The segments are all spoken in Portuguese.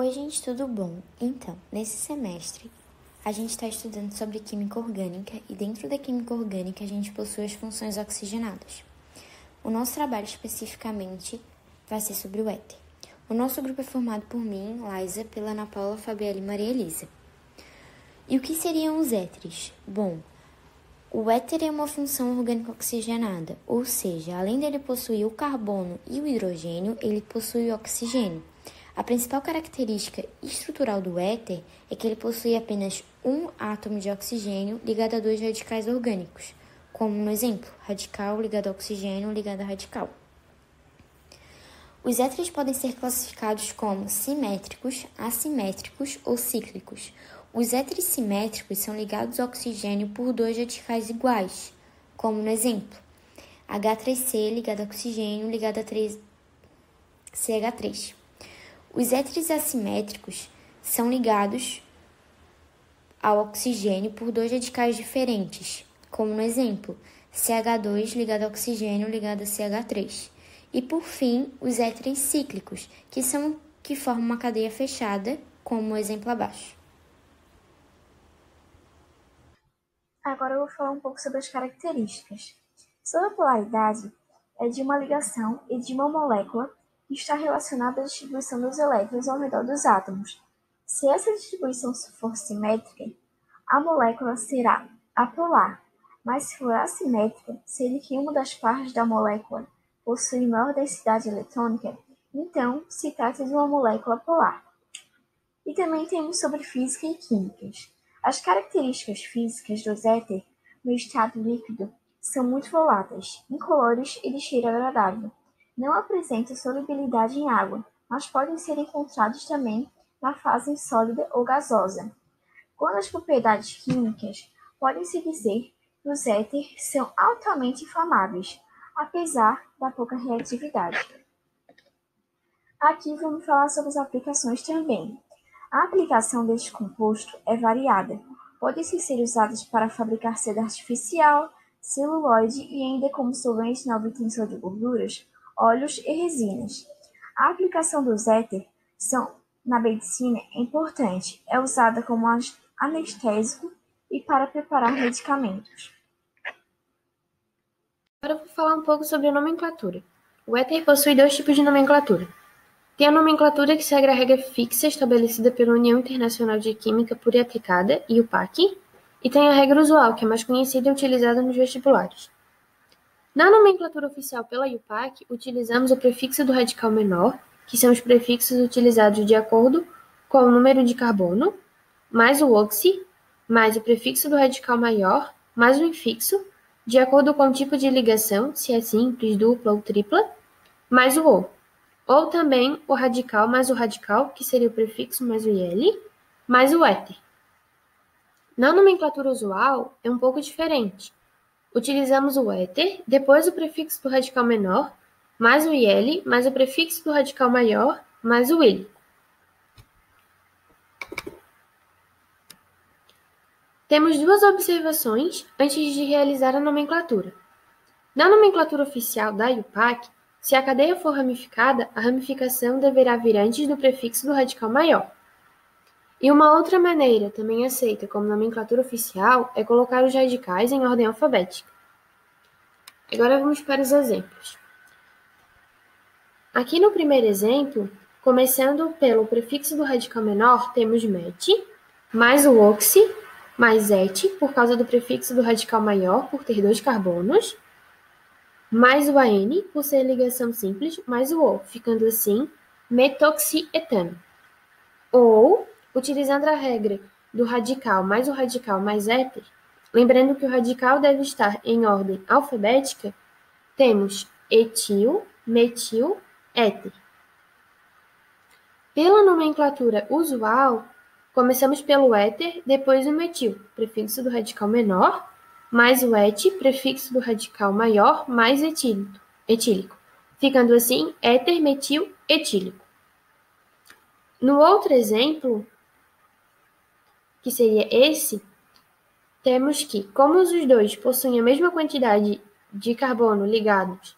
Oi, gente, tudo bom? Então, nesse semestre, a gente está estudando sobre química orgânica e dentro da química orgânica a gente possui as funções oxigenadas. O nosso trabalho especificamente vai ser sobre o éter. O nosso grupo é formado por mim, Laisa, pela Ana Paula, Fabiela e Maria Elisa. E o que seriam os éteres? Bom, o éter é uma função orgânica oxigenada, ou seja, além dele possuir o carbono e o hidrogênio, ele possui o oxigênio. A principal característica estrutural do éter é que ele possui apenas um átomo de oxigênio ligado a dois radicais orgânicos, como no exemplo, radical ligado a oxigênio ligado a radical. Os éteres podem ser classificados como simétricos, assimétricos ou cíclicos. Os éteres simétricos são ligados ao oxigênio por dois radicais iguais, como no exemplo, H3C ligado a oxigênio ligado a CH3. Os éteres assimétricos são ligados ao oxigênio por dois radicais diferentes, como no exemplo, CH2 ligado a oxigênio ligado a CH3. E, por fim, os éteres cíclicos, que formam uma cadeia fechada, como o exemplo abaixo. Agora eu vou falar um pouco sobre as características. Sua polaridade é de uma ligação e de uma molécula que está relacionada à distribuição dos elétrons ao redor dos átomos. Se essa distribuição for simétrica, a molécula será apolar, mas se for assimétrica, sendo que uma das partes da molécula possui maior densidade eletrônica, então se trata de uma molécula polar. E também temos sobre física e químicas. As características físicas dos éter no estado líquido são muito voláteis, incolores e de cheiro agradável. Não apresentam solubilidade em água, mas podem ser encontrados também na fase sólida ou gasosa. Quanto às propriedades químicas, pode-se dizer que os éteres são altamente inflamáveis, apesar da pouca reatividade. Aqui vamos falar sobre as aplicações também. A aplicação deste composto é variada. Podem ser usadas para fabricar seda artificial, celulose e ainda como solvente na obtenção de gorduras, óleos e resinas. A aplicação dos éter na medicina é importante. É usada como anestésico e para preparar medicamentos. Agora eu vou falar um pouco sobre a nomenclatura. O éter possui dois tipos de nomenclatura. Tem a nomenclatura que segue a regra fixa estabelecida pela União Internacional de Química Pura e Aplicada, IUPAC, e tem a regra usual, que é mais conhecida e utilizada nos vestibulares. Na nomenclatura oficial pela IUPAC, utilizamos o prefixo do radical menor, que são os prefixos utilizados de acordo com o número de carbono, mais o oxi, mais o prefixo do radical maior, mais o infixo, de acordo com o tipo de ligação, se é simples, dupla ou tripla, mais o O. Ou também o radical mais o radical, que seria o prefixo mais o IL, mais o éter. Na nomenclatura usual, é um pouco diferente. Utilizamos o éter, depois o prefixo do radical menor, mais o IL, mais o prefixo do radical maior, mais o IL. Temos duas observações antes de realizar a nomenclatura. Na nomenclatura oficial da IUPAC, se a cadeia for ramificada, a ramificação deverá vir antes do prefixo do radical maior. E uma outra maneira, também aceita como nomenclatura oficial, é colocar os radicais em ordem alfabética. Agora vamos para os exemplos. Aqui no primeiro exemplo, começando pelo prefixo do radical menor, temos met, mais o oxi, mais et, por causa do prefixo do radical maior, por ter dois carbonos, mais o AN, por ser ligação simples, mais o O, ficando assim, metoxietano. Ou, utilizando a regra do radical mais o radical mais éter, lembrando que o radical deve estar em ordem alfabética, temos etil, metil, éter. Pela nomenclatura usual, começamos pelo éter, depois o metil, prefixo do radical menor, mais o et, prefixo do radical maior, mais etílico, ficando assim éter metil etílico. No outro exemplo, que seria esse, temos que, como os dois possuem a mesma quantidade de carbono ligados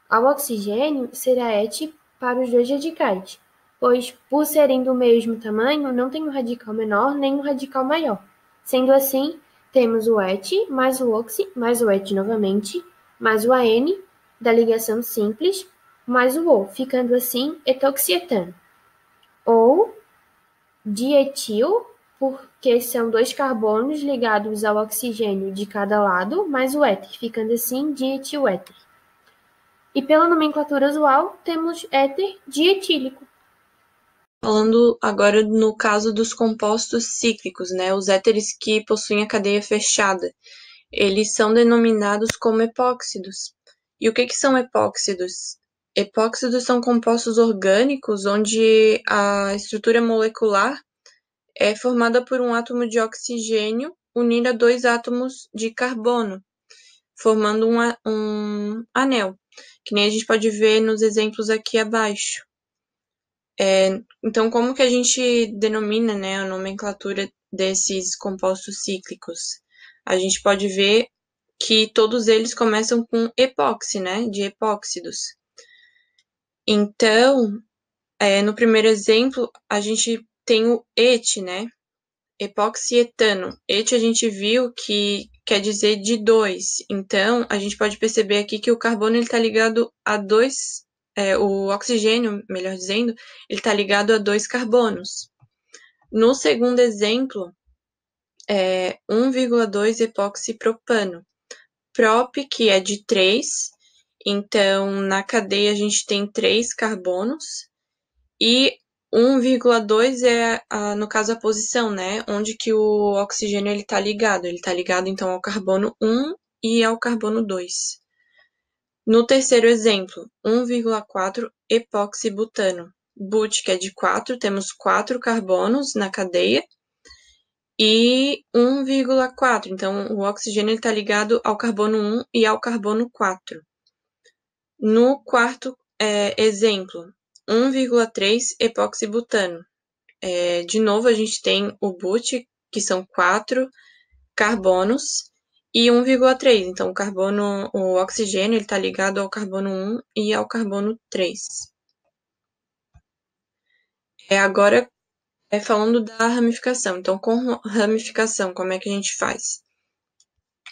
ao oxigênio, será et para os dois radicais. pois, por serem do mesmo tamanho, não tem um radical menor nem um radical maior. Sendo assim, temos o et mais o oxi mais o et novamente, mais o AN da ligação simples, mais o O, ficando assim etoxietano. Ou dietil, porque são 2 carbonos ligados ao oxigênio de cada lado, mais o éter, ficando assim dietil-éter. E pela nomenclatura usual, temos éter dietílico. Falando agora no caso dos compostos cíclicos, né? Os éteres que possuem a cadeia fechada. Eles são denominados como epóxidos. E o que são epóxidos? Epóxidos são compostos orgânicos onde a estrutura molecular é formada por um átomo de oxigênio unido a 2 átomos de carbono, formando um anel, que nem a gente pode ver nos exemplos aqui abaixo. Então, como que a gente denomina, né, a nomenclatura desses compostos cíclicos? A gente pode ver que todos eles começam com epóxi, né, de epóxidos. Então, no primeiro exemplo, a gente tem o et, né, epoxietano. Et a gente viu que quer dizer de 2. Então, a gente pode perceber aqui que o carbono está ligado a 2, o oxigênio, melhor dizendo, ele está ligado a 2 carbonos. No segundo exemplo, 1,2 epoxipropano. Prop, que é de 3, então na cadeia a gente tem 3 carbonos, e 1,2 no caso, a posição, né, onde que o oxigênio ele está ligado. Ele está ligado, então, ao carbono 1 e ao carbono 2. No terceiro exemplo, 1,4 epoxibutano. But, que é de 4, temos 4 carbonos na cadeia, e 1,4, então o oxigênio está ligado ao carbono 1 e ao carbono 4. No quarto exemplo, 1,3 epoxibutano. De novo, a gente tem o but, que são 4 carbonos, e 1,3. Então, o oxigênio está ligado ao carbono 1 e ao carbono 3. Agora, falando da ramificação. Então, com ramificação, como é que a gente faz?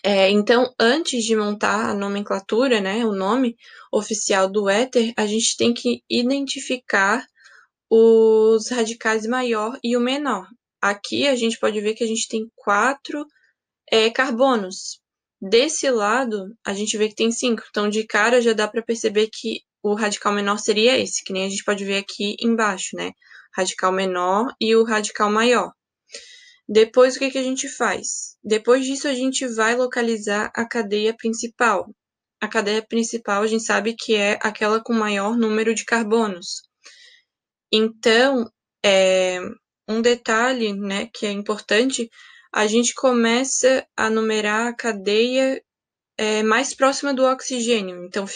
Então, antes de montar a nomenclatura, né, o nome oficial do éter, a gente tem que identificar os radicais maior e o menor. Aqui a gente pode ver que a gente tem 4 carbonos. Desse lado, a gente vê que tem 5. Então, de cara, já dá para perceber que o radical menor seria esse, que nem a gente pode ver aqui embaixo, né? Radical menor e o radical maior. Depois, o que a gente faz? Depois disso, a gente vai localizar a cadeia principal. A cadeia principal, a gente sabe que é aquela com maior número de carbonos. Então, um detalhe, né, que é importante, a gente começa a numerar a cadeia mais próxima do oxigênio. Então,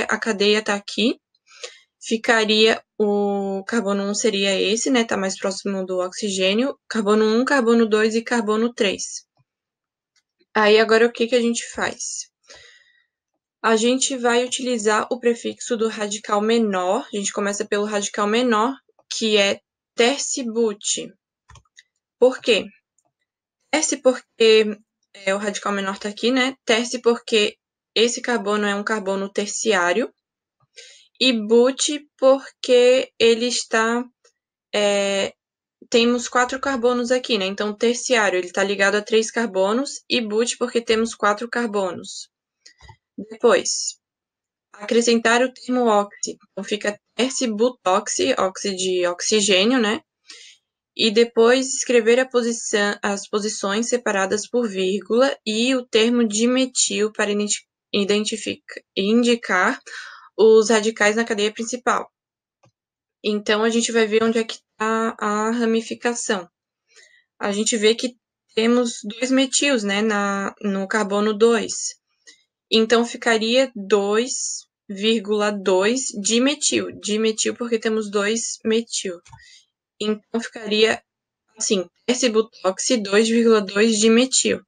a cadeia está aqui, ficaria o carbono 1 seria esse, né, tá mais próximo do oxigênio, carbono 1, carbono 2 e carbono 3. Aí, agora, o que a gente faz? A gente vai utilizar o prefixo do radical menor, a gente começa pelo radical menor, que é tercibut. Por quê? Terci porque o radical menor está aqui, né? Terci porque esse carbono é um carbono terciário. E but porque ele está... temos 4 carbonos aqui, né? Então, terciário, ele está ligado a 3 carbonos. E but porque temos 4 carbonos. Depois, acrescentar o termo oxi. Então, fica tercibutoxi, oxi de oxigênio, né? E depois escrever as posições separadas por vírgula e o termo dimetil para indicar os radicais na cadeia principal. Então, a gente vai ver onde é que está a ramificação. A gente vê que temos 2 metils, né, no carbono 2. Então, ficaria 2,2 dimetil. Dimetil porque temos 2 metil. Então, ficaria assim, tercibutoxi 2,2 dimetil.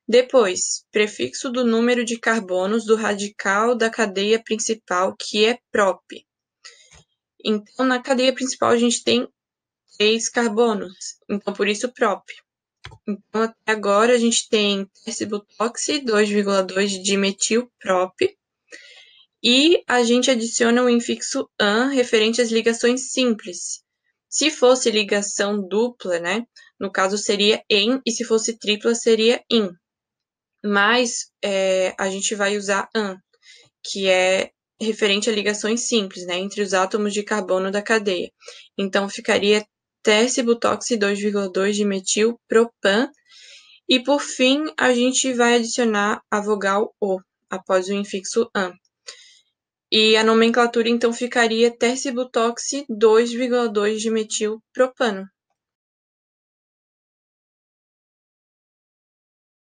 Depois, prefixo do número de carbonos do radical da cadeia principal, que é prop. Então, na cadeia principal, a gente tem 3 carbonos. Então, por isso, prop. Então, até agora, a gente tem tercibutoxi, 2,2 de dimetilprop. E a gente adiciona o infixo an referente às ligações simples. Se fosse ligação dupla, né? No caso, seria em, e se fosse tripla, seria in. Mas a gente vai usar an, que é referente a ligações simples, né, entre os átomos de carbono da cadeia. Então, ficaria tercibutoxi 2,2 de metilpropan. E, por fim, a gente vai adicionar a vogal O, após o infixo an. E a nomenclatura, então, ficaria tercibutoxi 2,2 de metilpropano.